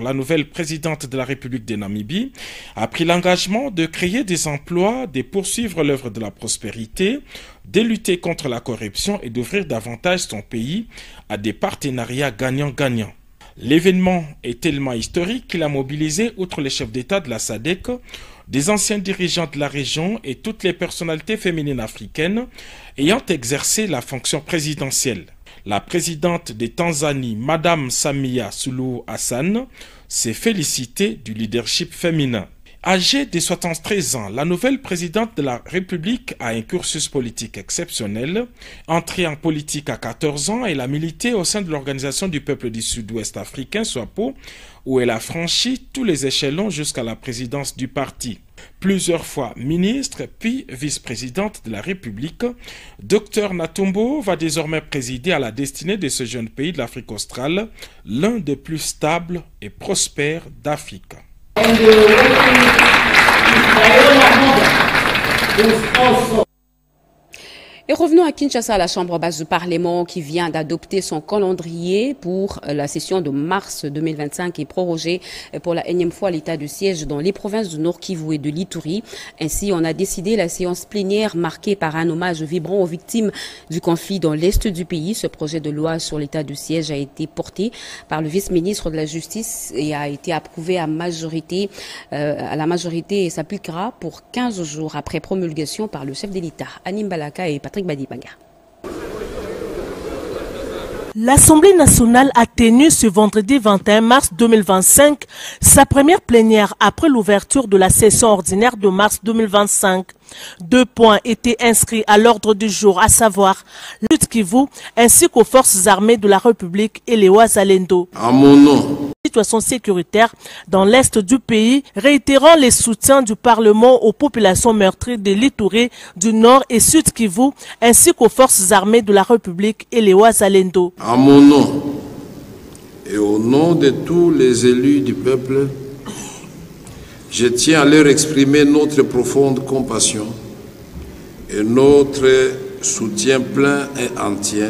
La nouvelle présidente de la République de Namibie a pris l'engagement de créer des emplois, de poursuivre l'œuvre de la prospérité, de lutter contre la corruption et d'ouvrir davantage son pays à des partenariats gagnant-gagnant. L'événement est tellement historique qu'il a mobilisé, outre les chefs d'État de la SADC, des anciens dirigeants de la région et toutes les personnalités féminines africaines ayant exercé la fonction présidentielle. La présidente de Tanzanie, Madame Samia Suluhu Hassan, s'est félicitée du leadership féminin. Âgée de 73 ans, la nouvelle présidente de la République a un cursus politique exceptionnel. Entrée en politique à 14 ans, elle a milité au sein de l'Organisation du peuple du Sud-Ouest africain, SWAPO, où elle a franchi tous les échelons jusqu'à la présidence du parti. Plusieurs fois ministre, puis vice-présidente de la République, Dr Natumbo va désormais présider à la destinée de ce jeune pays de l'Afrique australe, l'un des plus stables et prospères d'Afrique. Et revenons à Kinshasa, la Chambre basse du Parlement qui vient d'adopter son calendrier pour la session de mars 2025 et prorogé pour la énième fois l'état de siège dans les provinces du Nord Kivu et de l'Ituri. Ainsi, on a décidé la séance plénière marquée par un hommage vibrant aux victimes du conflit dans l'Est du pays. Ce projet de loi sur l'état de siège a été porté par le vice-ministre de la Justice et a été approuvé à la majorité et s'appliquera pour 15 jours après promulgation par le chef de l'État, Anim Balaka et Patrick Badibanga. L'Assemblée nationale a tenu ce vendredi 21 mars 2025 sa première plénière après l'ouverture de la session ordinaire de mars 2025. 2 points étaient inscrits à l'ordre du jour, à savoir la lutte Kivu ainsi qu'aux forces armées de la République et les Wazalendo. À mon nom. Situation sécuritaire dans l'est du pays, réitérant les soutiens du Parlement aux populations meurtries de l'Ituri, du Nord et Sud Kivu, ainsi qu'aux forces armées de la République et les Wazalendo. À mon nom et au nom de tous les élus du peuple, je tiens à leur exprimer notre profonde compassion et notre soutien plein et entier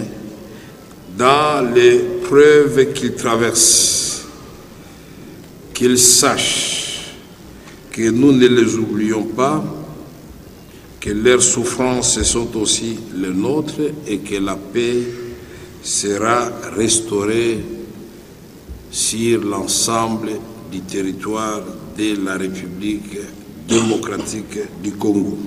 dans les preuves qu'ils traversent. Qu'ils sachent que nous ne les oublions pas, que leurs souffrances sont aussi les nôtres et que la paix sera restaurée sur l'ensemble du territoire de la République démocratique du Congo.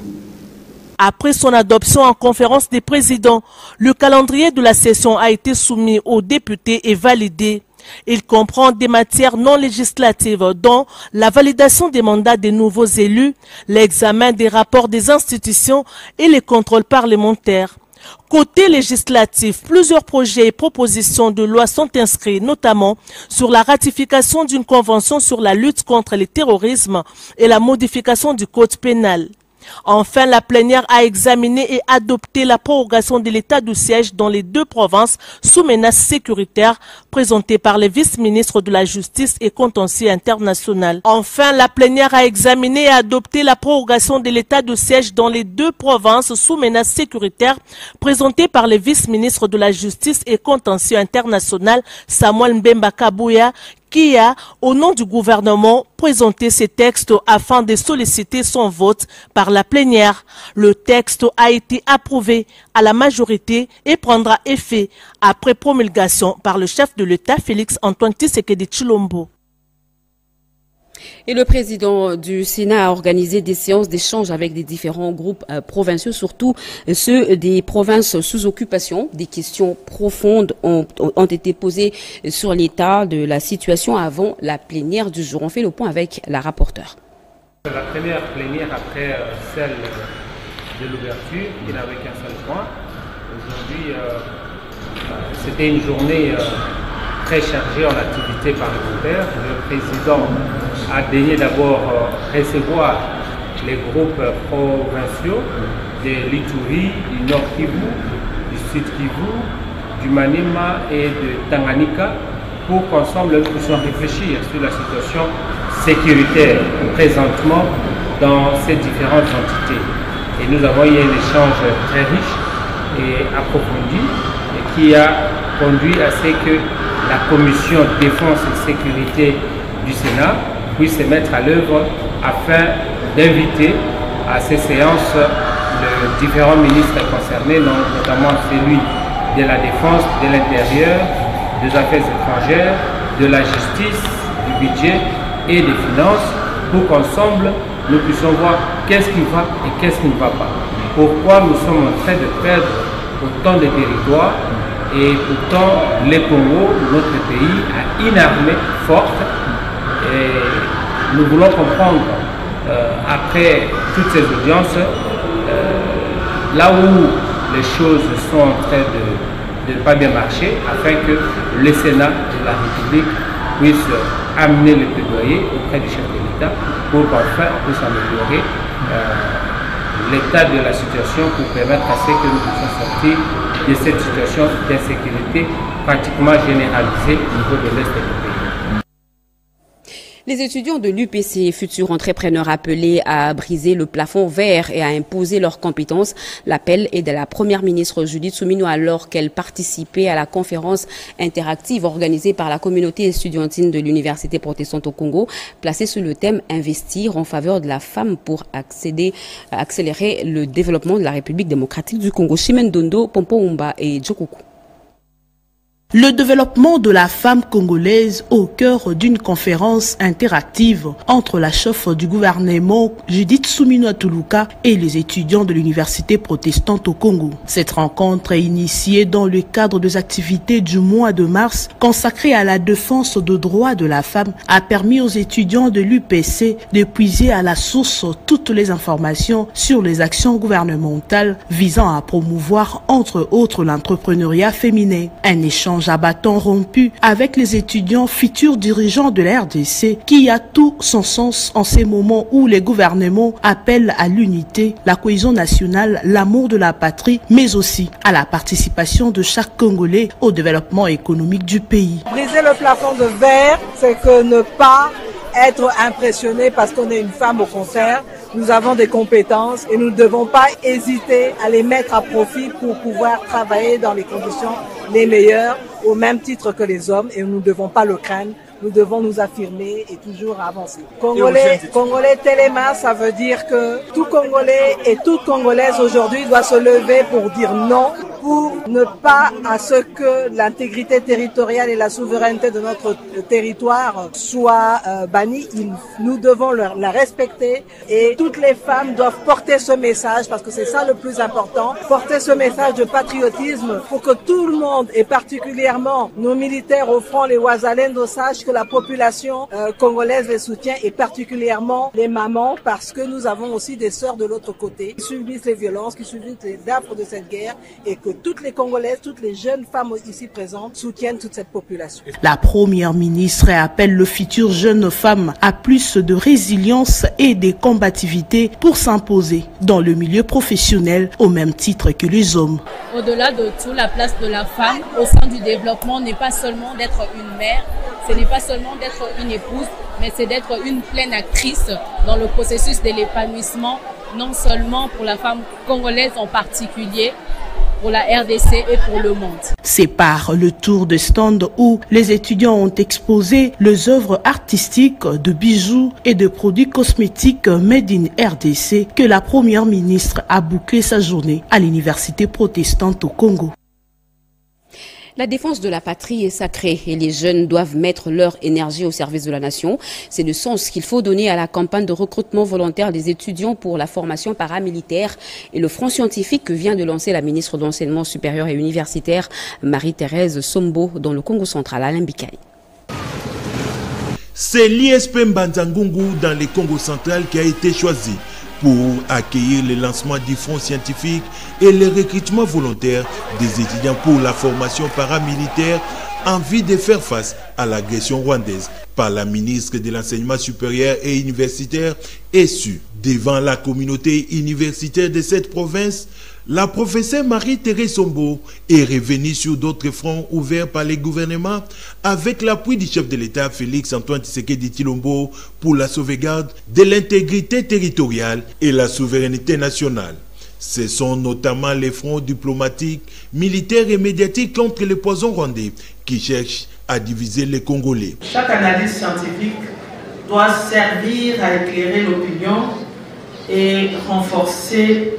Après son adoption en conférence des présidents, le calendrier de la session a été soumis aux députés et validé. Il comprend des matières non législatives dont la validation des mandats des nouveaux élus, l'examen des rapports des institutions et les contrôles parlementaires. Côté législatif, plusieurs projets et propositions de loi sont inscrits, notamment sur la ratification d'une convention sur la lutte contre le terrorisme et la modification du code pénal. Enfin, la plénière a examiné et adopté la prorogation de l'état de siège dans les 2 provinces sous menace sécuritaire présentée par les vice-ministres de la Justice et contentieux international. Enfin, la plénière a examiné et adopté la prorogation de l'état de siège dans les 2 provinces sous menace sécuritaire présentée par les vice-ministres de la Justice et contentieux international Samuel Mbemba Kabouya, qui a, au nom du gouvernement, présenté ces textes afin de solliciter son vote par la plénière. Le texte a été approuvé à la majorité et prendra effet après promulgation par le chef de l'État, Félix Antoine Tshisekedi Tshilombo. Et le président du Sénat a organisé des séances d'échange avec des différents groupes provinciaux, surtout ceux des provinces sous occupation. Des questions profondes ont été posées sur l'état de la situation avant la plénière du jour. On fait le point avec la rapporteure. La première plénière après celle de l'ouverture, qui n'avait qu'un seul point. Aujourd'hui, c'était une journée très chargée en activités parlementaires. Le président a daigné d'abord recevoir les groupes provinciaux de l'Ituri, du Nord Kivu, du Sud Kivu, du Maniema et de Tanganyika pour qu'ensemble nous puissions réfléchir sur la situation sécuritaire présentement dans ces différentes entités. Et nous avons eu un échange très riche et approfondie et qui a conduit à ce que la commission défense et sécurité du Sénat puisse se mettre à l'œuvre afin d'inviter à ces séances les différents ministres concernés, notamment celui de la Défense, de l'Intérieur, des Affaires étrangères, de la Justice, du Budget et des Finances, pour qu'ensemble nous puissions voir qu'est-ce qui va et qu'est-ce qui ne va pas. Pourquoi nous sommes en train de perdre autant de territoires et pourtant le Congo, notre pays, a une armée forte et nous voulons comprendre après toutes ces audiences là où les choses sont en train de ne pas bien marcher afin que le Sénat de la République puisse amener le plaidoyer auprès du chef de l'État pour qu'enfin on puisse améliorer l'état de la situation pour permettre à ce que nous puissions sortir de cette situation d'insécurité pratiquement généralisée au niveau de l'Est du pays. Les étudiants de l'UPC, futurs entrepreneurs appelés à briser le plafond vert et à imposer leurs compétences, l'appel est de la première ministre Judith Suminwa alors qu'elle participait à la conférence interactive organisée par la communauté estudiantine de l'Université protestante au Congo, placée sous le thème « Investir en faveur de la femme pour accélérer le développement de la République démocratique du Congo ». Chimène Dondo, Pompo Umba et Djokoku. Le développement de la femme congolaise au cœur d'une conférence interactive entre la chef du gouvernement Judith Suminwa Tuluka et les étudiants de l'Université protestante au Congo. Cette rencontre est initiée dans le cadre des activités du mois de mars consacrées à la défense des droits de la femme a permis aux étudiants de l'UPC de puiser à la source toutes les informations sur les actions gouvernementales visant à promouvoir entre autres l'entrepreneuriat féminin. Un échange à bâton rompu avec les étudiants futurs dirigeants de la RDC qui a tout son sens en ces moments où les gouvernements appellent à l'unité, la cohésion nationale, l'amour de la patrie, mais aussi à la participation de chaque Congolais au développement économique du pays. Briser le plafond de verre, c'est que ne pas être impressionné parce qu'on est une femme, au contraire. Nous avons des compétences et nous ne devons pas hésiter à les mettre à profit pour pouvoir travailler dans les conditions les meilleures au même titre que les hommes et nous ne devons pas le craindre. Nous devons nous affirmer et toujours avancer. Congolais Téléma, ça veut dire que tout Congolais et toute Congolaise aujourd'hui doit se lever pour dire non, pour ne pas à ce que l'intégrité territoriale et la souveraineté de notre territoire soient bannies. Nous devons la respecter et toutes les femmes doivent porter ce message parce que c'est ça le plus important, porter ce message de patriotisme pour que tout le monde et particulièrement nos militaires au front, les Ouazalendo, sachent que la population congolaise les soutient et particulièrement les mamans parce que nous avons aussi des sœurs de l'autre côté qui subissent les violences, qui subissent les affres de cette guerre et que toutes les Congolaises, toutes les jeunes femmes ici présentes soutiennent toute cette population. La première ministre appelle le futur jeune femme à plus de résilience et de combativité pour s'imposer dans le milieu professionnel au même titre que les hommes. Au-delà de tout, la place de la femme au sein du développement n'est pas seulement d'être une mère, ce n'est pas seulement d'être une épouse, mais c'est d'être une pleine actrice dans le processus de l'épanouissement, non seulement pour la femme congolaise en particulier, pour la RDC et pour le monde. C'est par le tour de stand où les étudiants ont exposé les œuvres artistiques de bijoux et de produits cosmétiques made in RDC que la première ministre a bouclé sa journée à l'Université protestante au Congo. La défense de la patrie est sacrée et les jeunes doivent mettre leur énergie au service de la nation. C'est le sens qu'il faut donner à la campagne de recrutement volontaire des étudiants pour la formation paramilitaire et le front scientifique que vient de lancer la ministre de l'Enseignement supérieur et universitaire Marie-Thérèse Sombo dans le Congo central, Alain Bikaï. C'est l'ISP Mbanzangungu dans le Congo central qui a été choisi pour accueillir le lancement du front scientifique et le recrutement volontaire des étudiants pour la formation paramilitaire en vue de faire face à l'agression rwandaise par la ministre de l'Enseignement supérieur et universitaire SU. Devant la communauté universitaire de cette province, la professeure Marie-Thérèse Sombo est revenue sur d'autres fronts ouverts par les gouvernements avec l'appui du chef de l'État Félix-Antoine Tshisekedi Tshilombo pour la sauvegarde de l'intégrité territoriale et la souveraineté nationale. Ce sont notamment les fronts diplomatiques, militaires et médiatiques contre les poisons rwandais qui cherchent à diviser les Congolais. Chaque analyse scientifique doit servir à éclairer l'opinion et renforcer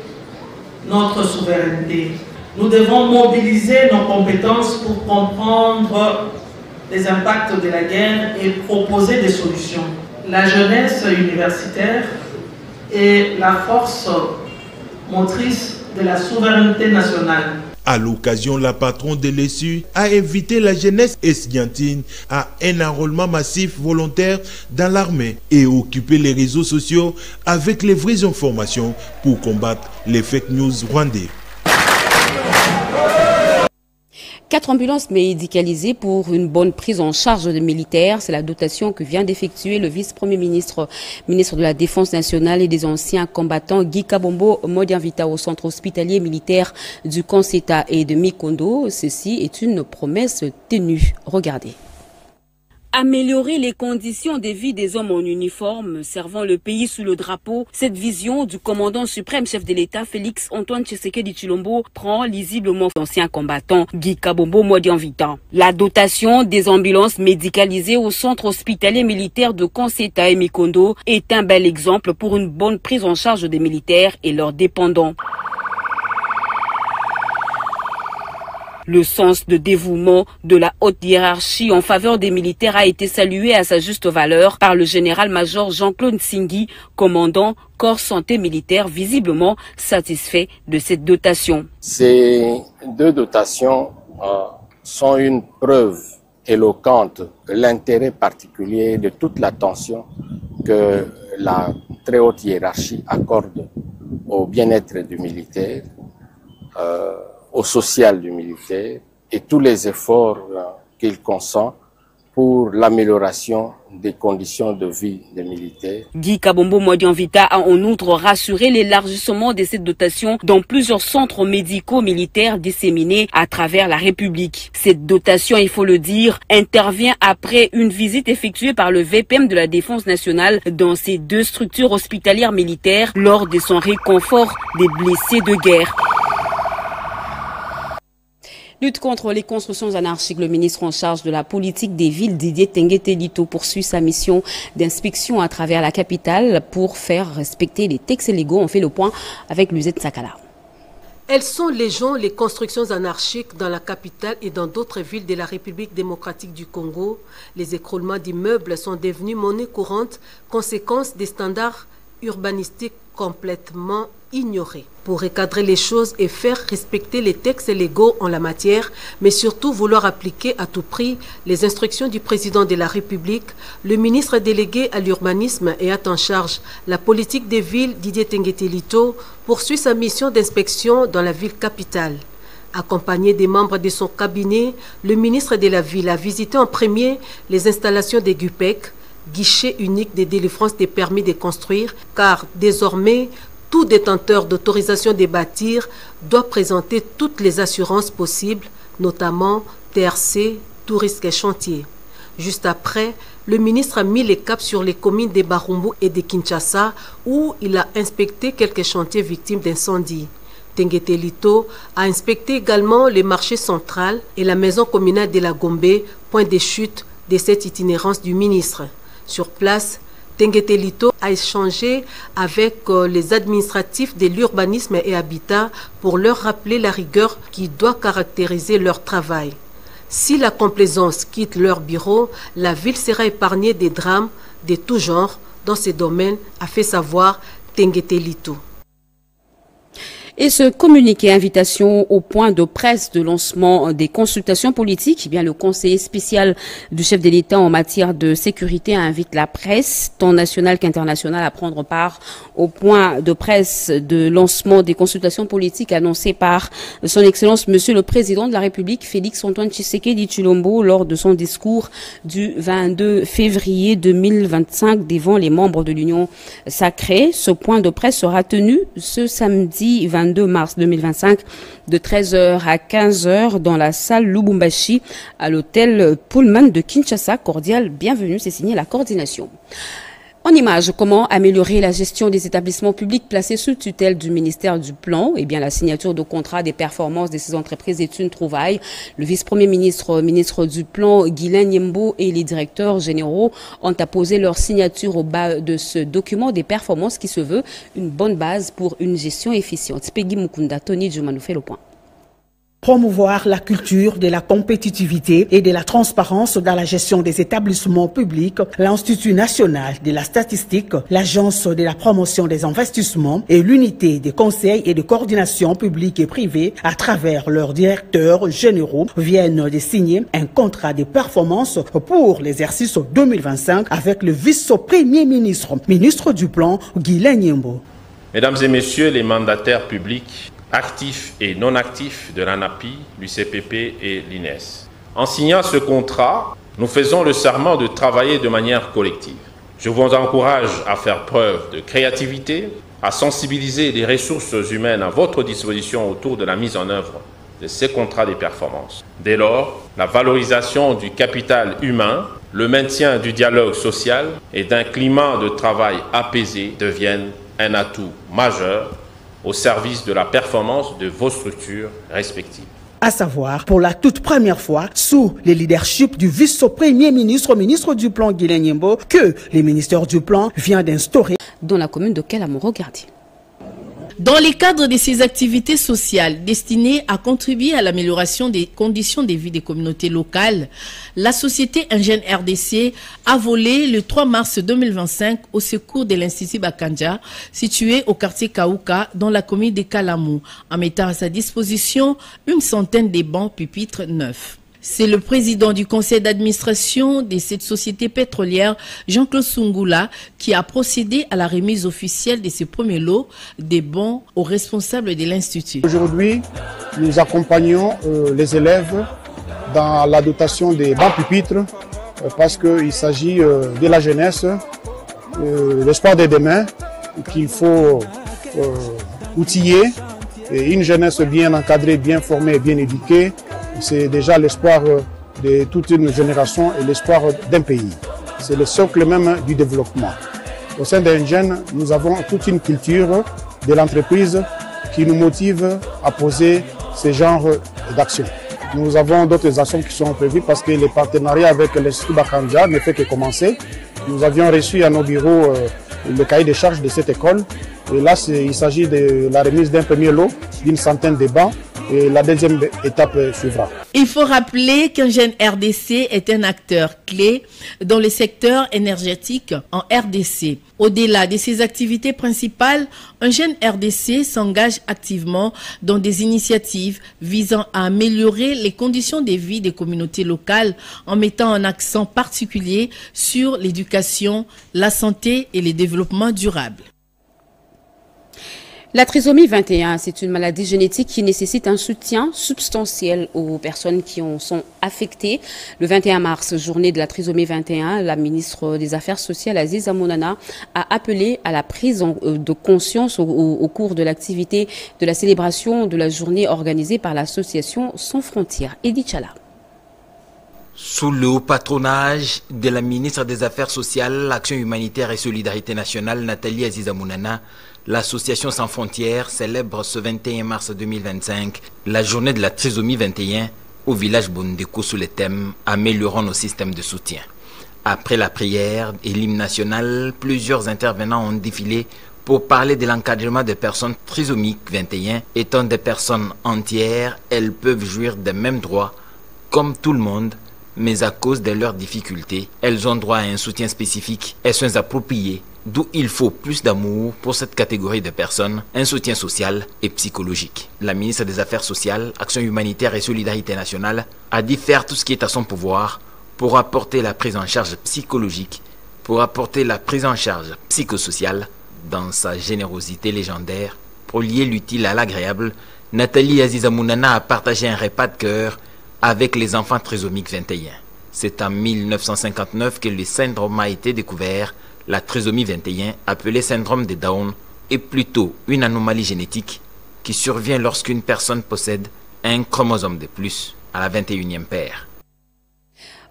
notre souveraineté. Nous devons mobiliser nos compétences pour comprendre les impacts de la guerre et proposer des solutions. La jeunesse universitaire est la force motrice de la souveraineté nationale. À l'occasion, la patronne de l'ESU a invité la jeunesse estudiantine à un enrôlement massif volontaire dans l'armée et occuper les réseaux sociaux avec les vraies informations pour combattre les fake news rwandais. 4 ambulances médicalisées pour une bonne prise en charge des militaires. C'est la dotation que vient d'effectuer le vice-premier ministre, ministre de la Défense nationale et des anciens combattants, Guy Kabombo Modianvita au centre hospitalier militaire du Kanseta et de Mikondo. Ceci est une promesse tenue. Regardez. Améliorer les conditions de vie des hommes en uniforme servant le pays sous le drapeau, cette vision du commandant suprême chef de l'État Félix Antoine Tshisekedi Tshilombo prend lisiblement d'anciens combattants Guy Kabombo Modianvita. La dotation des ambulances médicalisées au centre hospitalier militaire de Kanseta et Mikondo est un bel exemple pour une bonne prise en charge des militaires et leurs dépendants. Le sens de dévouement de la haute hiérarchie en faveur des militaires a été salué à sa juste valeur par le général-major Jean-Claude Nsingui, commandant corps santé militaire, visiblement satisfait de cette dotation. Ces deux dotations sont une preuve éloquente de l'intérêt particulier de toute l'attention que la très haute hiérarchie accorde au bien-être du militaire, au social du militaire et tous les efforts qu'il consent pour l'amélioration des conditions de vie des militaires. Guy Kabombo Modianvita a en outre rassuré l'élargissement de cette dotation dans plusieurs centres médicaux militaires disséminés à travers la République. Cette dotation, il faut le dire, intervient après une visite effectuée par le VPM de la Défense nationale dans ces deux structures hospitalières militaires lors de son réconfort des blessés de guerre. Lutte contre les constructions anarchiques, le ministre en charge de la politique des villes, Didier Tenguete Lito, poursuit sa mission d'inspection à travers la capitale pour faire respecter les textes légaux. On fait le point avec Luzette Sakala. Elles sont légion les constructions anarchiques dans la capitale et dans d'autres villes de la République démocratique du Congo. Les écroulements d'immeubles sont devenus monnaie courante, conséquence des standards urbanistiques complètement ignorés. Pour recadrer les choses et faire respecter les textes légaux en la matière, mais surtout vouloir appliquer à tout prix les instructions du président de la République, le ministre délégué à l'urbanisme et en charge la politique des villes, Didier Tenguete Lito, poursuit sa mission d'inspection dans la ville capitale. Accompagné des membres de son cabinet, le ministre de la ville a visité en premier les installations des GUPEC, guichet unique de délivrance des permis de construire, car désormais, tout détenteur d'autorisation de bâtir doit présenter toutes les assurances possibles, notamment TRC, tout risque et chantier. Juste après, le ministre a mis les caps sur les communes de Barumbu et de Kinshasa, où il a inspecté quelques chantiers victimes d'incendie. Tenguete Lito a inspecté également le marché central et la maison communale de la Gombe, point de chute de cette itinérance du ministre. Sur place, Tenguete Lito a échangé avec les administratifs de l'urbanisme et habitat pour leur rappeler la rigueur qui doit caractériser leur travail. Si la complaisance quitte leur bureau, la ville sera épargnée des drames de tout genre dans ces domaines, a fait savoir Tenguete Lito. Et ce communiqué invitation au point de presse de lancement des consultations politiques, eh bien le conseiller spécial du chef de l'État en matière de sécurité invite la presse, tant nationale qu'internationale, à prendre part au point de presse de lancement des consultations politiques annoncé par son Excellence Monsieur le Président de la République, Félix Antoine Tshisekedi Tshilombo, lors de son discours du 22 février 2025 devant les membres de l'Union sacrée. Ce point de presse sera tenu ce samedi 22 mars 2025 de 13h à 15h dans la salle Lubumbashi à l'hôtel Pullman de Kinshasa. Cordial bienvenue, c'est signé la coordination. En image, comment améliorer la gestion des établissements publics placés sous tutelle du ministère du Plan? Eh bien, la signature de contrat des performances de ces entreprises est une trouvaille. Le vice-premier ministre du Plan, Guilain Nyembo, et les directeurs généraux ont apposé leur signature au bas de ce document des performances qui se veut une bonne base pour une gestion efficiente. Peggy Mukunda, Tony Djuma nous fait le point. Promouvoir la culture de la compétitivité et de la transparence dans la gestion des établissements publics, l'Institut national de la statistique, l'Agence de la promotion des investissements et l'unité des conseils et de coordination publique et privée à travers leurs directeurs généraux viennent de signer un contrat de performance pour l'exercice 2025 avec le vice-premier ministre du Plan, Guilain Nyembo. Mesdames et messieurs les mandataires publics, actifs et non actifs de l'ANAPI, l'UCPP et l'INES. En signant ce contrat, nous faisons le serment de travailler de manière collective. Je vous encourage à faire preuve de créativité, à sensibiliser les ressources humaines à votre disposition autour de la mise en œuvre de ces contrats des performances. Dès lors, la valorisation du capital humain, le maintien du dialogue social et d'un climat de travail apaisé deviennent un atout majeur au service de la performance de vos structures respectives. À savoir, pour la toute première fois, sous le leadership du vice-premier ministre du Plan Guilain Nyembo, que le ministère du Plan vient d'instaurer dans la commune de Kelamoro-Gardi. Dans le cadre de ces activités sociales destinées à contribuer à l'amélioration des conditions de vie des communautés locales, la société Engène RDC a volé le 3 mars 2025 au secours de l'Institut Bakanja, situé au quartier Kaouka, dans la commune de Kalamou, en mettant à sa disposition une centaine de bancs pupitres neufs. C'est le président du conseil d'administration de cette société pétrolière, Jean-Claude Sungula, qui a procédé à la remise officielle de ce premier lot des bons aux responsables de l'Institut. Aujourd'hui, nous accompagnons les élèves dans la dotation des bancs pupitres parce qu'il s'agit de la jeunesse, l'espoir de demain qu'il faut outiller. Et une jeunesse bien encadrée, bien formée, bien éduquée, c'est déjà l'espoir de toute une génération et l'espoir d'un pays. C'est le socle même du développement. Au sein d'Engène, nous avons toute une culture de l'entreprise qui nous motive à poser ce genre d'actions. Nous avons d'autres actions qui sont prévues parce que le partenariat avec l'Institut Bakanja ne fait que commencer. Nous avions reçu à nos bureaux le cahier de charges de cette école. Et là, il s'agit de la remise d'un premier lot d'une centaine de bancs et la deuxième étape suivra. Il faut rappeler qu'Engène RDC est un acteur clé dans le secteur énergétique en RDC. Au-delà de ses activités principales, Engène RDC s'engage activement dans des initiatives visant à améliorer les conditions de vie des communautés locales en mettant un accent particulier sur l'éducation, la santé et le développement durable. La trisomie 21, c'est une maladie génétique qui nécessite un soutien substantiel aux personnes qui en sont affectées. Le 21 mars, journée de la trisomie 21, la ministre des Affaires sociales, Aziza Mounana, a appelé à la prise de conscience au cours de l'activité de la célébration de la journée organisée par l'association Sans Frontières. Edith Chala. Sous le haut patronage de la ministre des Affaires sociales, Action humanitaire et solidarité nationale, Nathalie Aziza Mounana, l'association Sans Frontières célèbre ce 21 mars 2025 la journée de la trisomie 21 au village Bondeko sous le thème « Améliorons nos systèmes de soutien ». Après la prière et l'hymne national, plusieurs intervenants ont défilé pour parler de l'encadrement des personnes trisomiques 21. Étant des personnes entières, elles peuvent jouir des mêmes droits comme tout le monde, mais à cause de leurs difficultés, elles ont droit à un soutien spécifique et soins appropriés, d'où il faut plus d'amour pour cette catégorie de personnes, un soutien social et psychologique. La ministre des Affaires sociales, Action humanitaire et solidarité nationale a dit faire tout ce qui est à son pouvoir pour apporter la prise en charge psychologique, pour apporter la prise en charge psychosociale dans sa générosité légendaire. Pour lier l'utile à l'agréable, Nathalie Aziza Mounana a partagé un repas de cœur avec les enfants trisomiques 21. C'est en 1959 que le syndrome a été découvert. La trisomie 21, appelée syndrome de Down, est plutôt une anomalie génétique qui survient lorsqu'une personne possède un chromosome de plus à la 21e paire.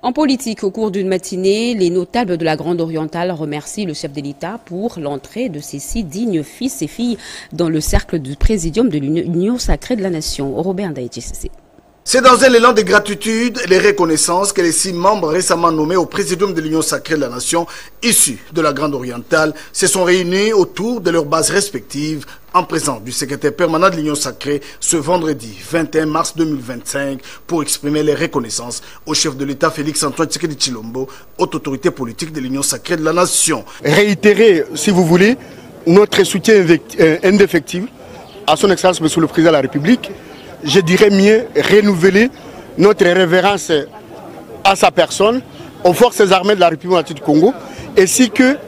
En politique, au cours d'une matinée, les notables de la Grande Orientale remercient le chef de l'État pour l'entrée de ses 6 dignes fils et filles dans le cercle du présidium de l'Union sacrée de la Nation. Robert Ndaïtjessé. C'est dans un élan de gratitude et de reconnaissance que les 6 membres récemment nommés au présidium de l'Union sacrée de la Nation, issus de la Grande Orientale, se sont réunis autour de leurs bases respectives en présence du secrétaire permanent de l'Union sacrée ce vendredi 21 mars 2025 pour exprimer les reconnaissances au chef de l'État Félix-Antoine Tshisekedi Tshilombo, haute autorité politique de l'Union sacrée de la Nation. Réitérer, si vous voulez, notre soutien indéfectible à son Excellence Monsieur le Président de la République. Je dirais mieux renouveler notre révérence à sa personne, aux forces armées de la République du Congo, ainsi que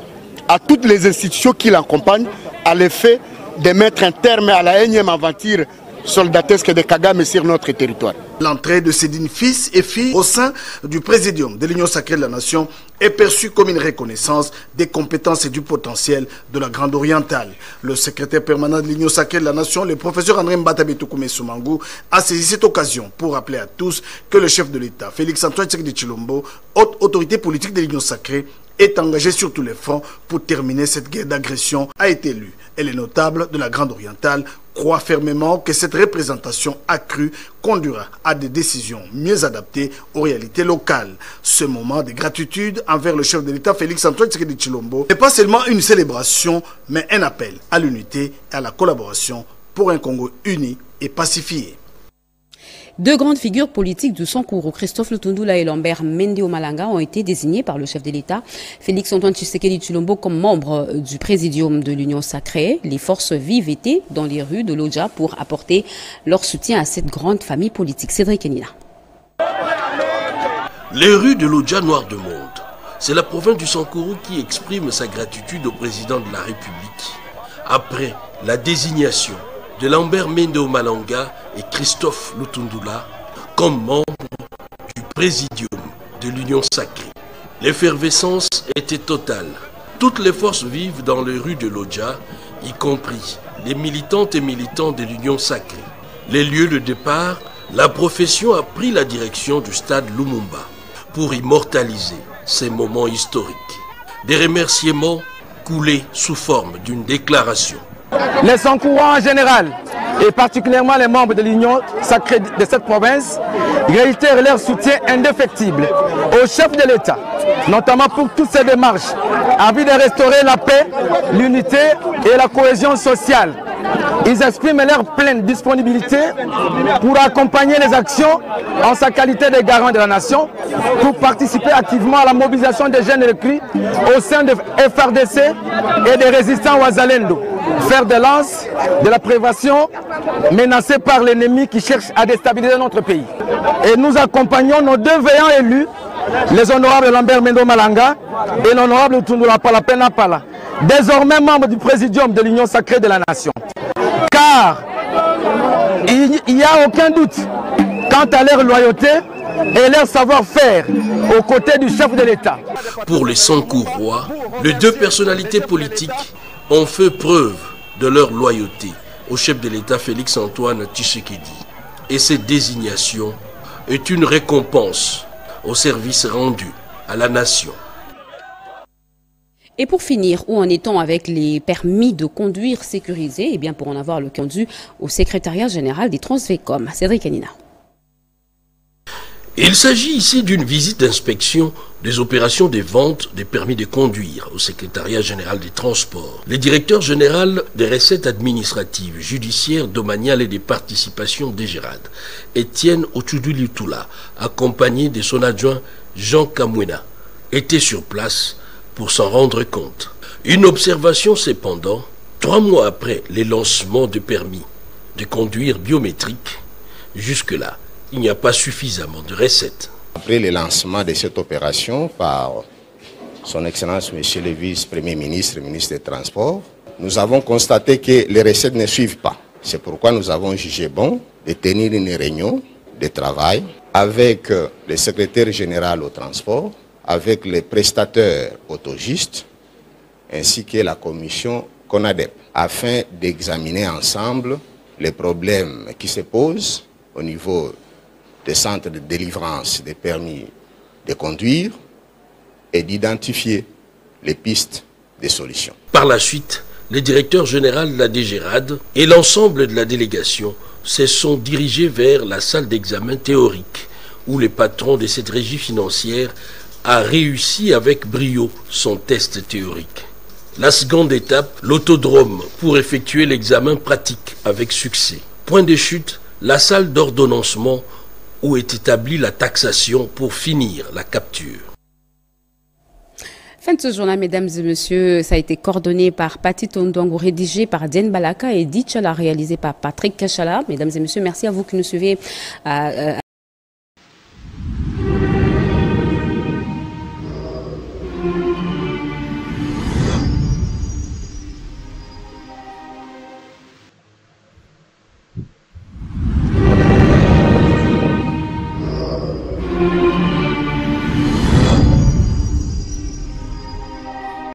à toutes les institutions qui l'accompagnent, à l'effet de mettre un terme à la énième aventure soldatesque de Kagame sur notre territoire. L'entrée de ces dignes fils et filles au sein du présidium de l'Union sacrée de la Nation est perçue comme une reconnaissance des compétences et du potentiel de la Grande Orientale. Le secrétaire permanent de l'Union sacrée de la Nation, le professeur André Mbata Betoukoumé Soumangou, a saisi cette occasion pour rappeler à tous que le chef de l'État, Félix-Antoine Tshisekedi Tshilombo, haute autorité politique de l'Union sacrée, est engagé sur tous les fronts pour terminer cette guerre d'agression, a été élu. Et les notables de la Grande Orientale croient fermement que cette représentation accrue conduira à des décisions mieux adaptées aux réalités locales. Ce moment de gratitude envers le chef de l'État Félix-Antoine Tshisekedi Tshilombo n'est pas seulement une célébration, mais un appel à l'unité et à la collaboration pour un Congo uni et pacifié. 2 grandes figures politiques du Sankuru, Christophe Lutundula et Lambert Mende Omalanga, ont été désignés par le chef de l'État, Félix-Antoine Tshisekedi Tshilombo, comme membres du présidium de l'Union sacrée. Les forces vives étaient dans les rues de Lodja pour apporter leur soutien à cette grande famille politique. Cédric Enina. Les rues de Lodja, noires de monde. C'est la province du Sankuru qui exprime sa gratitude au président de la République. Après la désignation de Lambert Mende Omalanga et Christophe Lutundula comme membres du présidium de l'Union sacrée. L'effervescence était totale. Toutes les forces vivent dans les rues de Lodja, y compris les militantes et militants de l'Union sacrée. Les lieux de départ, la profession a pris la direction du stade Lumumba pour immortaliser ces moments historiques. Des remerciements coulés sous forme d'une déclaration. Les Sankourans en général, et particulièrement les membres de l'Union sacrée de cette province, réitèrent leur soutien indéfectible au chef de l'État, notamment pour toutes ces démarches, en vue de restaurer la paix, l'unité et la cohésion sociale. Ils expriment leur pleine disponibilité pour accompagner les actions en sa qualité de garant de la nation, pour participer activement à la mobilisation des jeunes recrues au sein de FRDC et des résistants Ouazalendo. Faire de lance de la prévention menacée par l'ennemi qui cherche à déstabiliser notre pays. Et nous accompagnons nos 2 veillants élus, les honorables Lambert Mende Omalanga et l'honorable Lutundula Pala Pala, désormais membres du présidium de l'Union sacrée de la Nation. Car il n'y a aucun doute quant à leur loyauté et leur savoir-faire aux côtés du chef de l'État. Pour les Sankourois, les 2 personnalités politiques ont fait preuve de leur loyauté au chef de l'État Félix-Antoine Tshisekedi. Et cette désignation est une récompense au service rendu à la nation. Et pour finir, où en est-on avec les permis de conduire sécurisés? Eh bien, pour en avoir le conduit au secrétariat général des Transvécom. Cédric Anina. Il s'agit ici d'une visite d'inspection des opérations de vente des permis de conduire au secrétariat général des transports. Le directeur général des recettes administratives, judiciaires, domaniales et des participations d'Egérad, Étienne Otchoudou-Lutula, accompagné de son adjoint Jean Kamwena, était sur place pour s'en rendre compte. Une observation cependant, 3 mois après les lancements de permis de conduire biométriques, jusque-là, il n'y a pas suffisamment de recettes. Après le lancement de cette opération par son Excellence Monsieur le Vice-Premier ministre, ministre des Transports, nous avons constaté que les recettes ne suivent pas. C'est pourquoi nous avons jugé bon de tenir une réunion de travail avec le secrétaire général au transport, avec les prestataires autogistes, ainsi que la commission CONADEP, afin d'examiner ensemble les problèmes qui se posent au niveau des centres de délivrance des permis de conduire et d'identifier les pistes des solutions. Par la suite, le directeur général de la DGRAD et l'ensemble de la délégation se sont dirigés vers la salle d'examen théorique où le patron de cette régie financière a réussi avec brio son test théorique. La seconde étape, l'autodrome pour effectuer l'examen pratique avec succès. Point de chute, la salle d'ordonnancement où est établie la taxation pour finir la capture. Fin de ce journal, mesdames et messieurs, ça a été coordonné par Pati Tondongo, rédigé par Diane Balaka et Ditchala, réalisé par Patrick Kachala. Mesdames et messieurs, merci à vous qui nous suivez. Thank you.